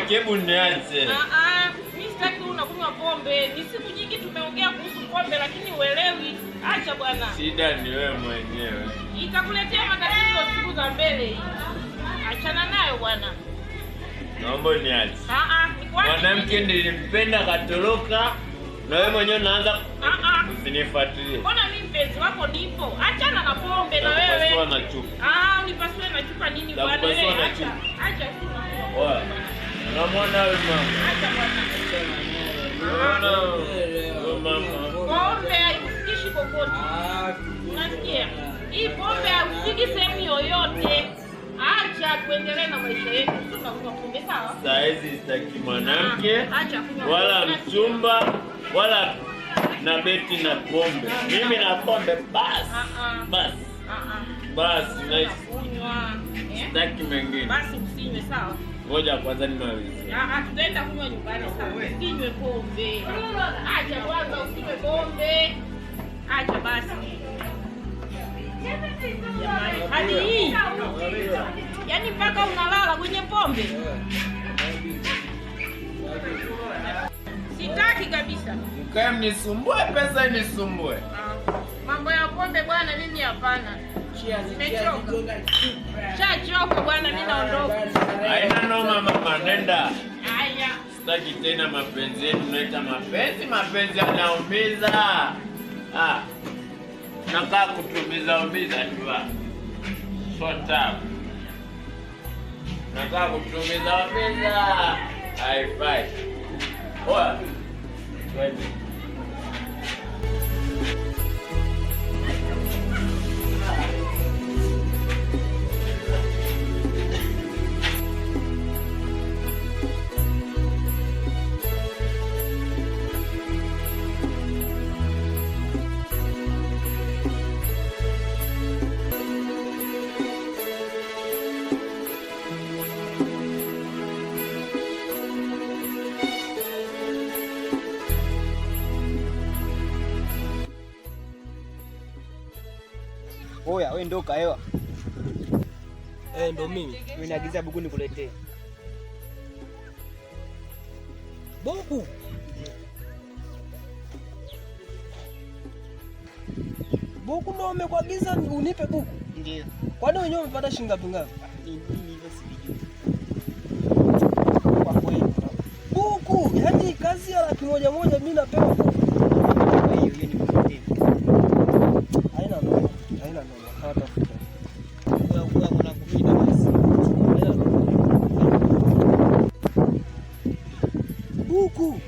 Hebu niache. Mimi sitaki unakunywa pombe. Ni siku nyingi tumeongea kuhusu pombe lakini uelewi. Acha bwana. Shida ni wewe mwenyewe. Itakuletea matatizo siku za mbele. Achana nayo bwana. Naomba niache. Mwanamke nilimpenda katoroka na wewe mwenyewe unaanza usinifuatilie. Mbona mimi mpenzi wako nipo? Achana na pombe na wewe. Unipasua na chupa. Unipasue na chupa nini bwana? Acha tu. Unamwona wewe mama? Acha bwana. Pombe haikufikishi kokote. Unasikia? Hii pombe haifiki sehemu yoyote. Acha tuendelee na maisha yetu. Tunakunywa pombe sawa? Saa hizi sitaki mwanamke wala mchumba wala na beti na pombe. Mimi na pombe basi. Basi nice. Sitaki mengine. Basi usinywe sawa? Ngoja kwanza nimalize. Tutaenda kunywa nyumbani sawa. Usinywe pombe. Acha kwanza usinywe pombe. Acha basi. Jamani, hadi hii. Yaani mpaka unalala kwenye pombe. Sitaki kabisa. Mkae mnisumbue, pesa nisumbue. Mambo ya pombe bwana mimi hapana. Nimechoka. Chachoka bwana mimi naondoka. Haina noma mama, nenda. Haya. Sitaki tena mapenzi yetu, naita mapenzi yanaumiza. Nakaa kutumiza tu. Sota. Nakaa kutumiza. Haifai. Oa. Twende. Oya, wewe ndio kaewa. Ndio mimi. Mimi naagiza buku nikuletee. Buku. Buku ndio umekuagiza unipe buku? Ndio. Kwani wenyewe umepata shilingi ngapi? Mimi hivyo sijui. Kwa kweli. Buku, yaani kazi ya 100,000 mimi napewa buku. Kwa hiyo ni buku. Haina noma. Hata futa. Kwa kuna kumida basi. Buku.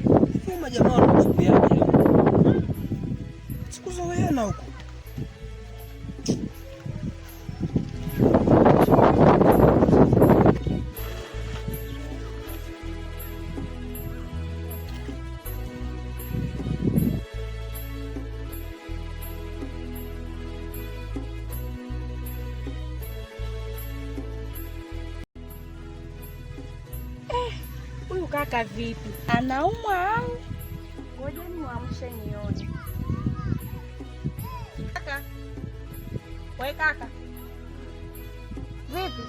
Hivi majamaa wanatupiaje? Sikuzoeana huko. Huyu kaka vipi? Anaumwa au? Ngoja niamshe nione. Kaka. Wewe kaka. Vipi?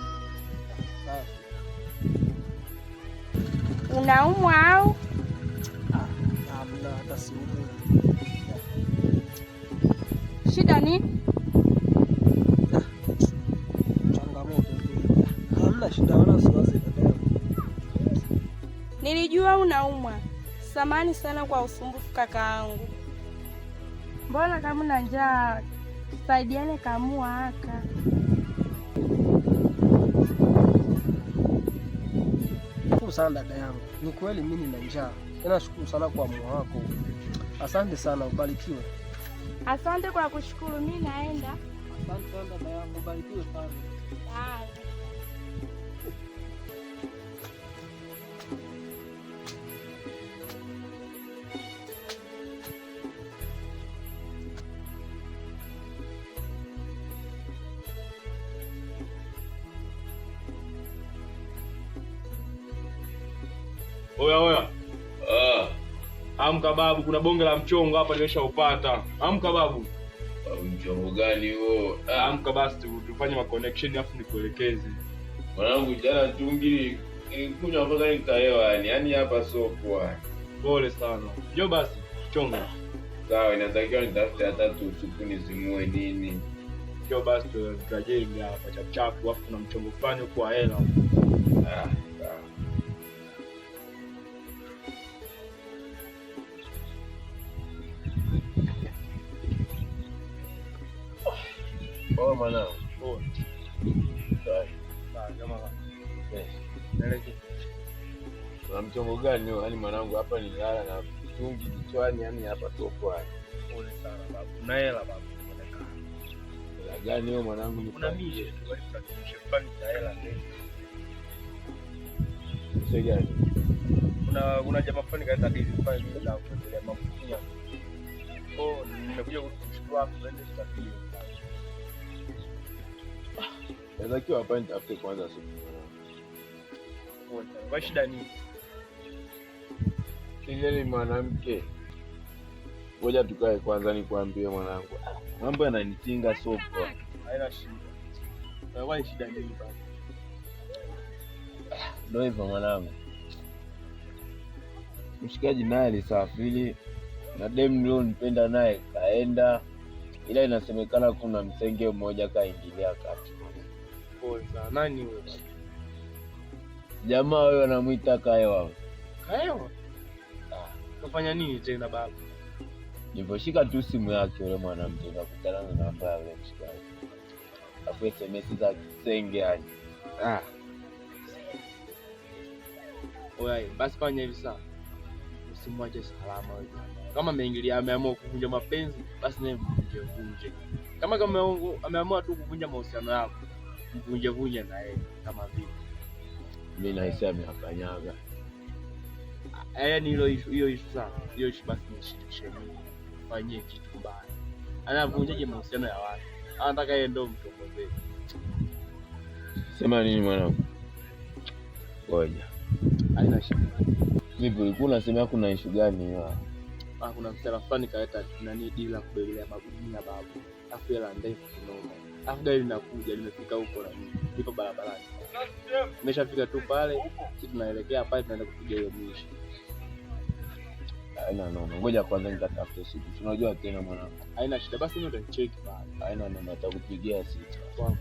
Unaumwa au? Hamna hata siumwi. Shida nini? Changamoto tu. Hamna shida wala wasiwasi. Nilijua unaumwa. Samahani sana kwa usumbufu kakaangu. Mbona kama una njaa Saidiane kamua aka. Shukuru sana dada yangu. Ni kweli mimi nina njaa. Tena shukuru sana kwa moyo wako. Asante sana, ubarikiwe. Asante kwa kushukuru, mimi naenda. Asante sana dada yangu, ubarikiwe sana. Oya. Amka babu, kuna bonge la mchongo hapa nimeshaupata. Amka babu. Mchongo gani huo? Amka basi tufanye ma connection afu nikuelekeze. Mwanangu jana tungi nilikunywa mpaka nikaelewa yani hapa sio poa. Pole sana. Njoo basi, chonga. Sawa, inatakiwa nitafute hata usiku nizimue nini. Njoo basi tukajenga hapa chapu afu kuna mchongo fulani kwa hela. Sawa. Oh mwanangu. Oh. Sawa jamaa. Neleke. Kuna mchongo gani huo? Yaani mwanangu hapa nilala na tungi kichwani, yani hapa sio poa. Pole sana babu. Una hela babu. Hela gani huo mwanangu? Kuna mishe tu walisakinisha fulani za hela ndio. Mishe gani? Kuna jamaa fulani kaenda dili fulani bila kuendelea mafunia. Oh, nimekuja kukushukuru hapo ndio tutapiga. Natakiwa hapa nitafute kwanza siku. Kwa shida nini? Kijana mwanamke. Ngoja tukae kwanza nikwambie mwanangu. Mambo yananitinga sopo. Haina shida. Kwa shida nini baba? Ndio hivyo mwanangu. Mshikaji naye alisafiri na dem leo nipenda naye kaenda, ila inasemekana kuna msenge mmoja kaingilia kati. Pole sana. Nani wewe baba? Jamaa wewe anamuita Kaewa. Kaewa? Kufanya nini tena baba? Niliposhika tu simu yake yule mwanamke nikakutana na namba ya yule mshikaji. Afu SMS za kisenge yani. Oya, basi fanya hivi sasa. Usimwache salama wewe. Kama ameamua kuvunja mapenzi, basi naye mvunje. Kama ameamua tu kuvunja mahusiano yako, mvunje na yeye kama vile. Mimi nahisi amekanyaga. Yaani hiyo issue sana. Hiyo issue basi nishikishe mimi. Fanyie kitu mbaya. Anavunjaje mahusiano ya watu? Anataka yeye ndo mtongoze. Sema nini mwanangu? Ngoja. Haina shida. Vipi ulikuwa unasema kuna issue gani hiyo? Kuna msela fulani kaleta nani dila kubelea magunia babu. Afu hela ndefu kinoma. Afu gari linakuja limefika huko na mimi. Nipo barabarani. Nimeshafika tu pale, sisi tunaelekea pale tunaenda kupiga hiyo mwisho. Haina noma. Ngoja kwanza nikatafute siku. Unajua tena mwanangu. Haina shida basi mimi utanicheki pale. Haina noma, nitakupigia simu. Sawa.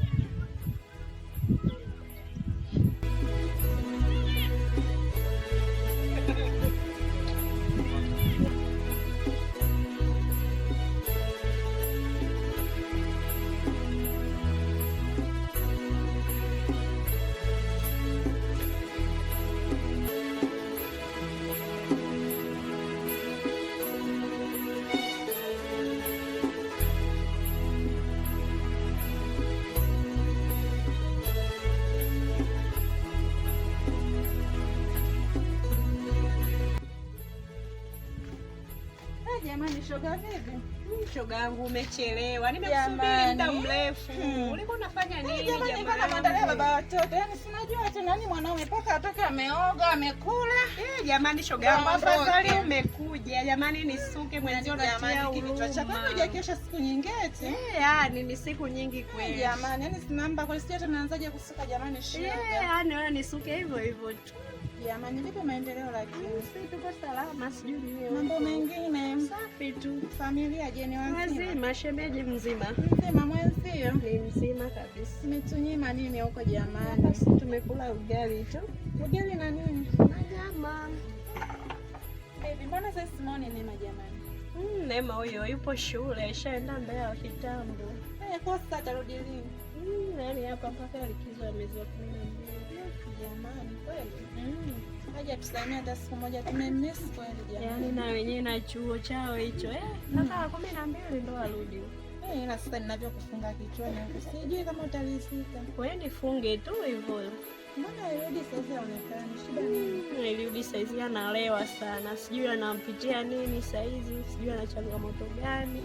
Jamani, shoga vipi? Shoga yangu umechelewa. Nimekusubiri muda mrefu. Ulikuwa unafanya nini jamani? Nilikuwa namwandalia baba watoto. Yaani sinajua tena nani mwanaume mpaka atoke ameoga, amekula. Jamani shoga yangu afadhali umekuja. Jamani nisuke mwenzio jamani kichwa chako hujakesha siku nyingine. Yaani ni siku nyingi kweli. Jamani, yaani sinamba kwa sisi tunaanzaje kusuka jamani shoga. Yaani wewe nisuke hivyo hivyo tu. Jamani, vipi maendeleo lakini? Sisi tuko salama, sijui nini. Mambo mengine safi tu. Familia je, ni wazima? Shemeji mzima. Mzima mwenzio? Ni mzima kabisa. Umetunyima nini huko jamani? Basi tumekula ugali tu. Ugali na nini? Na nyama. Baby, mbona sasa Simoni nema jamani? Neema huyo yupo shule, ashaenda Mbeya kitambo. Kwa sasa atarudi lini? Yaani hapa mpaka likizo ya miezi 12. Jamani kweli. Haja tusalimia hata siku moja, tumemiss kweli jamani. Yaani na wenyewe na chuo chao hicho mpaka 12 ndo arudi. Ila sasa ninavyokufunga kichwani huko sijui kama utaridhika. Wewe nifunge tu hivyo. Mbona Eludi sasa haonekani? Shida nini? Eludi saizi analewa sana. Sijui anampitia nini saizi, sijui ana changamoto gani.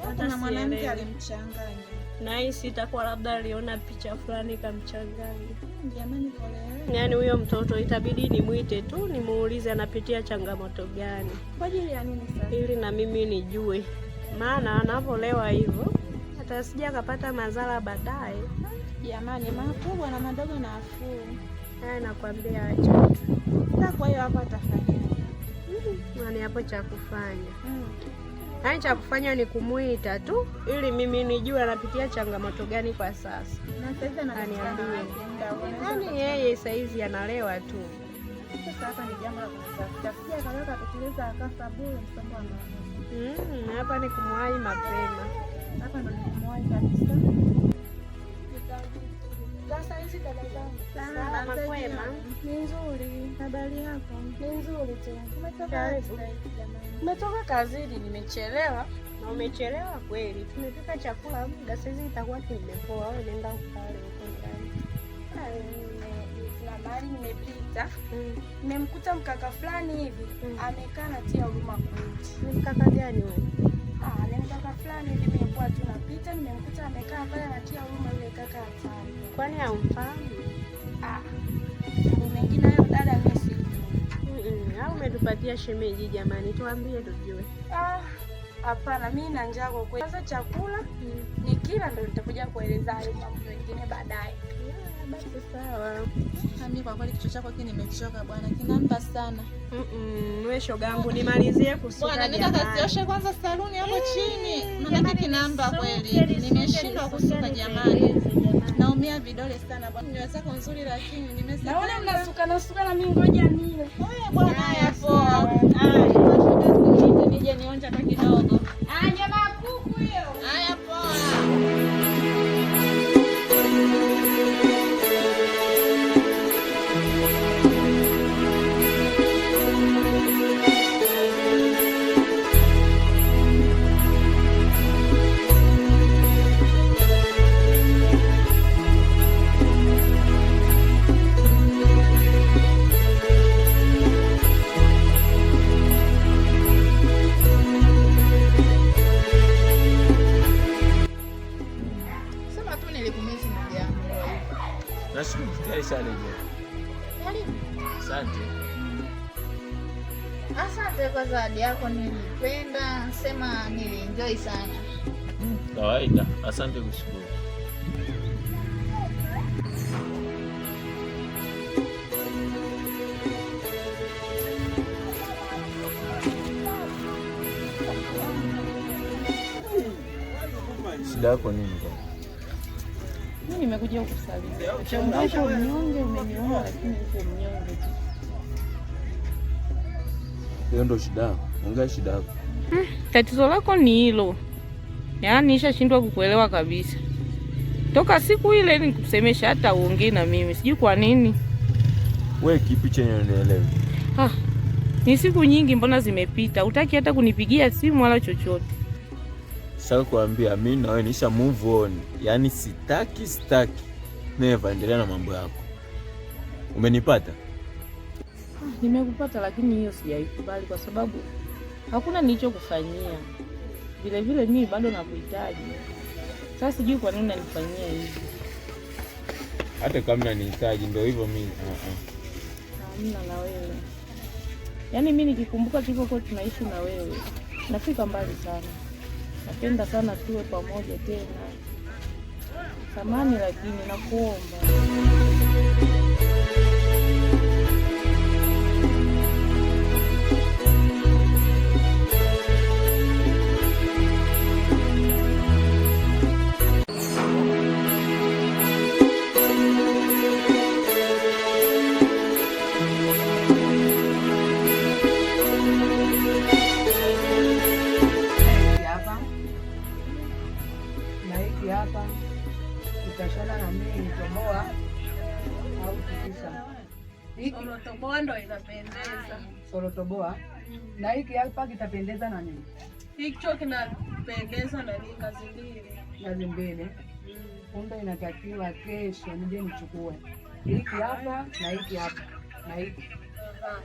Hata na mwanamke alimchanganya. Na hii sitakuwa labda aliona picha fulani kamchanganya. Jamani pole. Yaani huyo mtoto itabidi nimuite tu nimuulize anapitia changamoto gani. Kwa ajili ya nini sasa? Ili na mimi nijue. Maana anapolewa hivyo hata sija akapata madhara baadaye. Jamani makubwa na madogo na afuu. Nakwambia acha. Na kwa hiyo hapa atafanya. Nani hapo cha kufanya? Yaani cha kufanya ni kumuita tu ili mimi nijue anapitia changamoto gani kwa sasa. Na sasa ananiambia. Yaani yeye saizi analewa tu. Sasa hapa ni jambo la kusafiria. Sija kaleka kuteleza akafa bure msongo wa mawazo. Hapa ni kumwahi mapema. Hapa ndo nikumwahi kabisa. Sasa hizi dada zangu. Salama kwema. Ni nzuri. Habari yako? Ni nzuri tu. Umetoka kazini, nimechelewa. Na umechelewa kweli. Tumepika chakula muda, sasa itakuwa kimepoa. Wewe nenda ukale huko ndani. Mahali nimepita nimemkuta mkaka fulani hivi amekaa natia huruma kweli. Mkaka gani wewe? Ni mkaka fulani hivi nimekuwa tu napita nimemkuta amekaa pale natia huruma yule kaka hatari. Kwani haumfahamu? Mengine hayo dada mimi sijui. Au umetupatia shemeji jamani, tuambie tujue. Hapana, mimi na njaa kwa kweli. Sasa chakula nikila ndio nitakuja kueleza hayo mambo mengine baadaye. Basi sawa. Mimi kwa kweli kichwa chako nimechoka bwana, kinamba sana. Wewe shogangu nimalizie kusuka. Bwana nenda kazioshe kwanza saluni hapo chini. Maana kinamba kweli. Nimeshindwa kusuka jamani. Naumia vidole sana bwana. Nywele zako nzuri lakini nimesema. Naona mnasuka na mimi ngoja nile. Bwana haya poa. Nije nionja kwa kidogo. Nyama ya kuku hiyo. Haya poa. Nashukuru tayari sharejea. Asante. Asante kwa zawadi yako, nilipenda, sema nilienjoy sana. Kawaida. Asante kushukuru. Shida yako nini bwana? Mimi nimekuja kukusalimia. Ushaongea mnyonge, umeniona lakini uko mnyonge. Hiyo ndo shida yako. Ongea shida yako. Tatizo lako ni hilo. Yaani nishashindwa kukuelewa kabisa. Toka siku ile nikusemesha hata uongee na mimi. Sijui kwa nini. Wewe kipi chenye unielewi? Ni siku nyingi mbona zimepita. Hutaki hata kunipigia simu wala chochote. Sasa kuambia mimi na wewe nisha move on. Yaani sitaki. Never endelea na mambo yako. Umenipata? Nimekupata lakini hiyo sijaikubali kwa sababu hakuna nilichokufanyia. Vile vile mimi bado nakuhitaji. Sasa sijui kwa nini unanifanyia hivi. Hata kama unanihitaji ndio hivyo mimi. Hamna na wewe. Yaani mimi nikikumbuka tulivyokuwa tunaishi na wewe, nafika mbali sana. Napenda sana tuwe pamoja tena. Samahani lakini nakuomba. Utashona na mimi toboa au tikisa. Solo toboa ndo inapendeza. Solo toboa. Na hiki hapa kitapendeza na nini? Hicho kinapendeza na nini? Kazi mbili. Kazi mbili. Kumbe inatakiwa kesho nije nichukue. Hiki hapa na hiki hapa. Na hiki.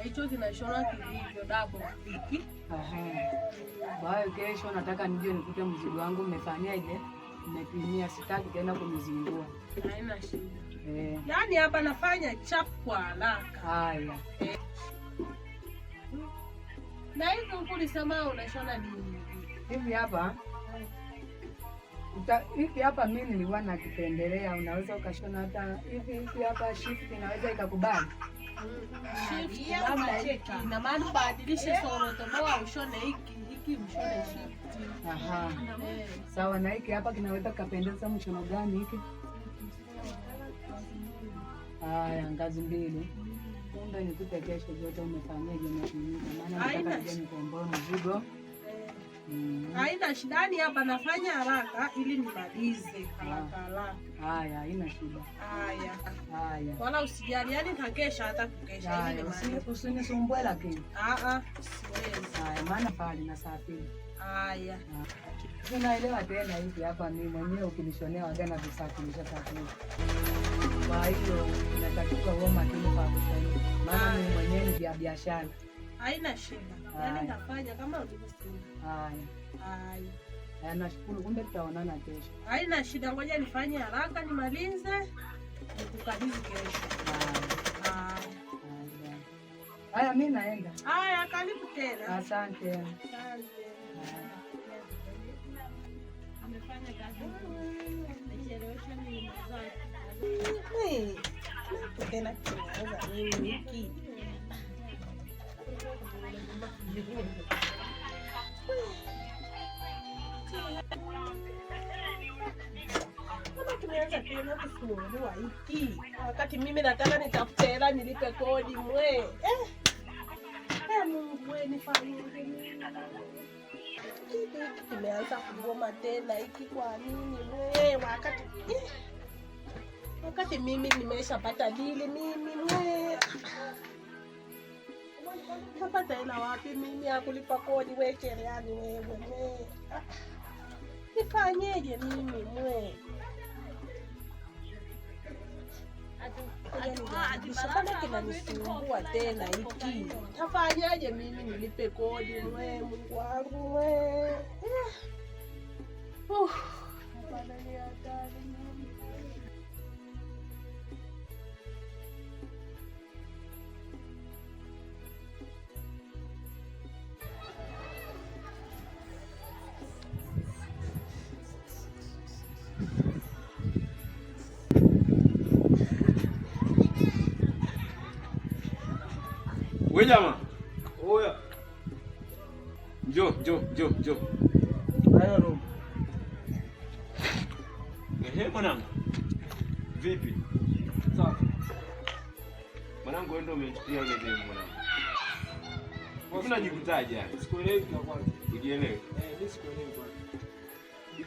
Hicho kinashona kilivyo double hiki. Baada kesho nataka nije nikute mzigo wangu umefanyia ile. Nimepimia, sitaki tena kumzindua. Haina shida. Yaani hapa nafanya chap kwa haraka. Haya. Na hizo ulisema unashona nini? Hivi hapa. Hiki hapa mimi nilikuwa nakipendelea, unaweza ukashona hata hivi hapa shift inaweza ikakubali. Shift labda cheki. Na maana badilishe solo toboa ushone hiki mshone shift. Sawa, na hiki hapa kinaweza kapendeza mshono gani hiki? Haya, ngazi mbili. Kumbe nikute kesho jote umefanyia jana maana nataka nije nikomboe mzigo. Haina shida, hapa nafanya haraka ili nimalize haraka. Haya, haina shida. Haya. Wala usijali, yani takesha hata kukesha ili nimalize. Usinisumbue lakini. Siwezi. Haya, maana pale na safari. Haya. Unaelewa tena hivi hapa mimi mwenyewe ukinishonea waga na visafirisha safari. Kwa hiyo inatakiwa uwe makini kwa kushona. Maana mimi mwenyewe ni vya biashara. Haina shida. Yaani nafanya kama ulivyosema. Haya, nashukuru, kumbe tutaonana kesho. Haina shida, ngoja nifanye haraka nimalize nikukabidhi kesho. Haya, mimi naenda. Haya, karibu tena. Asante. Amefanya kazi nimechelewesha mimi mazao. Tena kinaweza nini hiki? Kama tumeanza tena kusumbua hiki wakati mimi nataka nitafute hela nilipe kodi mwe. Mungu wewe nifanyie nini? Tumeanza kugoma tena hiki kwa nini mwe wakati mimi nimeshapata dili mimi mwe. Napata hela wapi mimi ya kulipa kodi wewe cherehani wewe mwe? Nifanyeje mimi mwe? Bana kinanisumbua tena hiki. Tafanyaje mimi nilipe kodi mwe Mungu wangu mwe? Bana ni hatari. Wewe jamaa. Oya. Njoo. Hayo ndo. Mwanangu. Vipi? Sawa. Mwanangu wewe ndio umenichukia ile demu mwanangu. Wewe unajikutaje yani? Sikuelewi kwa kwanza. Ujielewe? Mimi sikuelewi kwanza.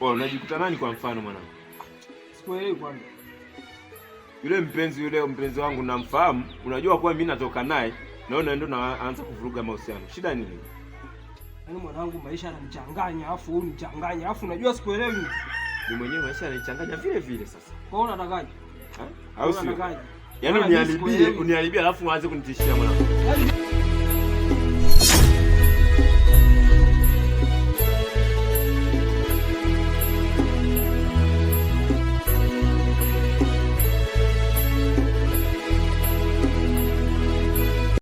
Wewe unajikuta nani kwa mfano mwanangu? Sikuelewi kwanza. Yule mpenzi wangu namfahamu, unajua kwa mimi natoka naye. Naona ndio naanza kuvuruga mahusiano. Shida nini? Yaani mwanangu maisha yananichanganya, afu unichanganya, afu unajua sikuelewi. Mimi mwenyewe maisha yananichanganya vile sasa. Kwa hiyo unatakaje? Au sio? Yaani uniharibie alafu uanze kunitishia mwanangu.